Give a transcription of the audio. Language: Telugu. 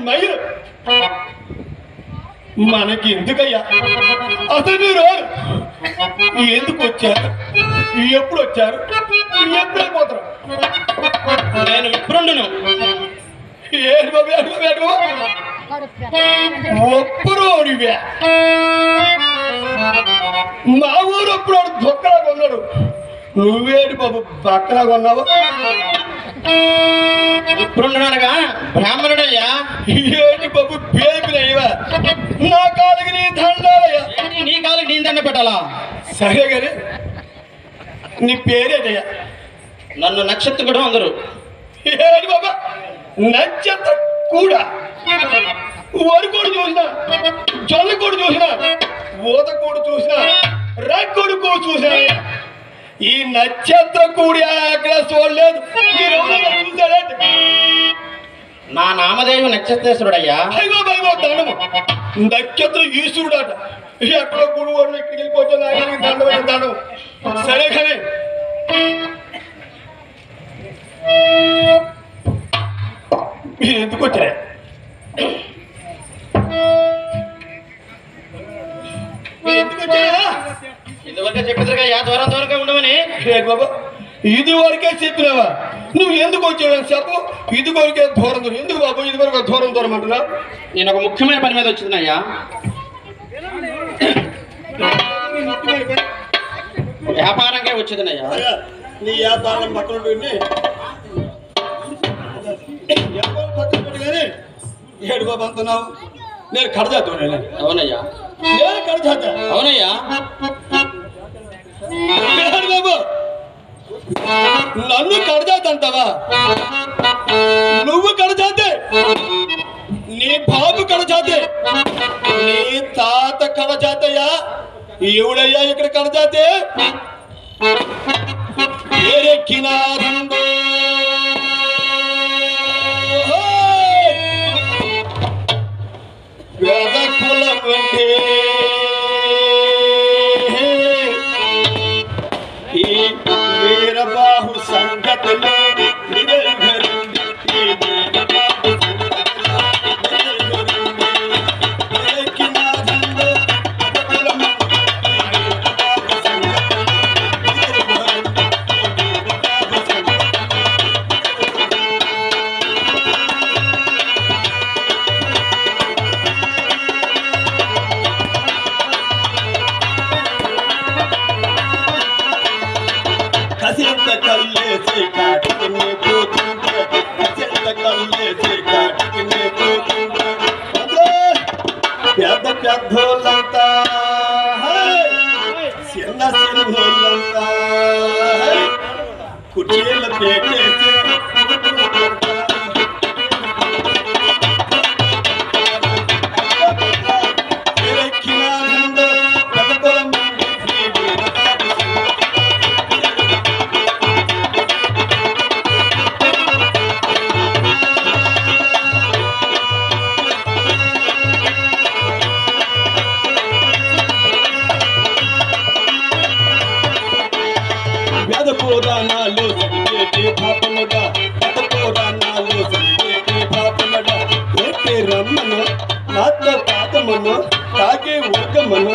మైలు మనకి ఎందుకయ్యా అసలు మీరు ఎందుకు వచ్చారు, ఎప్పుడు వచ్చారు, ఎప్పుడు అయిపోతారు? నేను విప్రుండును. ఏడు బాబు ఒప్పురోడివే. మా ఊరు అప్పుడు దొక్కలా కొన్నాడు, నువ్వేడు బాబు బక్కలా కొన్నావు? విప్రుండునగా బ్రాహ్మణుడయ్యా. ఏంటి బాబు పేపినయ్యవా? నా కాలికి నీ దండాలయ్యా. నీ కాలికి నీ దండ పెట్టాలా? సరే కానీ నీ పేరేటయ్యా? నన్ను నక్షత్రుడు అందరు. ఏడు బాబా నక్షత్రం కూడా వరకోడు చూసినా, జొన్నకోడు చూసినా, ఊతకోడు చూసినా, రక్కోడు కూడా చూసినా ఈ నక్షత్రం కూడి అక్కడ చూడలేదు. మీరు చూసారంటే నా నామదేవి నక్షత్రేశ్వరుడయ్యా. అయ్యో భయమో దండము నక్షత్రం ఈశ్వరుడు అట. ఎక్కడో గురువారు ఇక్కడికి వెళ్ళిపోతే నాయన దండమైన దండం. సరే కానీ మీరు ఎందుకు వచ్చారా? ఎందుకు వచ్చారా? ఇదివరకే చెప్పేసరిగా దూరం దూరంగా ఉండమని. బాబా ఇది వరకే చెప్పినావా? నువ్వు ఎందుకు వచ్చావని చెప్పు. ఇది వరకే దూరం దూరం ఎందుకు బాబు? ఇది వరకు దూరం దూరం అంటున్నా. నేను ఒక ముఖ్యమైన పని మీద వచ్చిందయ్యా. వ్యాపారంగా వచ్చిందయ్యా. నీ వ్యాపారం పక్కన పెట్టి కానీ ఏడు బాబు అంటున్నావు. నేను కడజాతాను. అవునయ్యా. నేను కడజాతా. అవునయ్యా. బాబు నన్ను కడజాత అంటావా? నువ్వు కడజాతే, నీ బాబు కడజాతే, నీ తాత కడజాతయ్యా. ఎవడయ్యా ఇక్కడ కడజాతే? ఏరెక్కినారండు వేద కులం అంటే ఈ వీరబాహు సంగతులు పెద్ద పెద్దోళ్ళంతా చిన్న చిన్నోళ్ళంతా కుటీలు పెట్టేసి పురాణాలు చదివేటి పాపముడా, పురాణాలు చదివేటి పాపముడా. రమ్మను నాతో పాదమును తాగే ఊకమును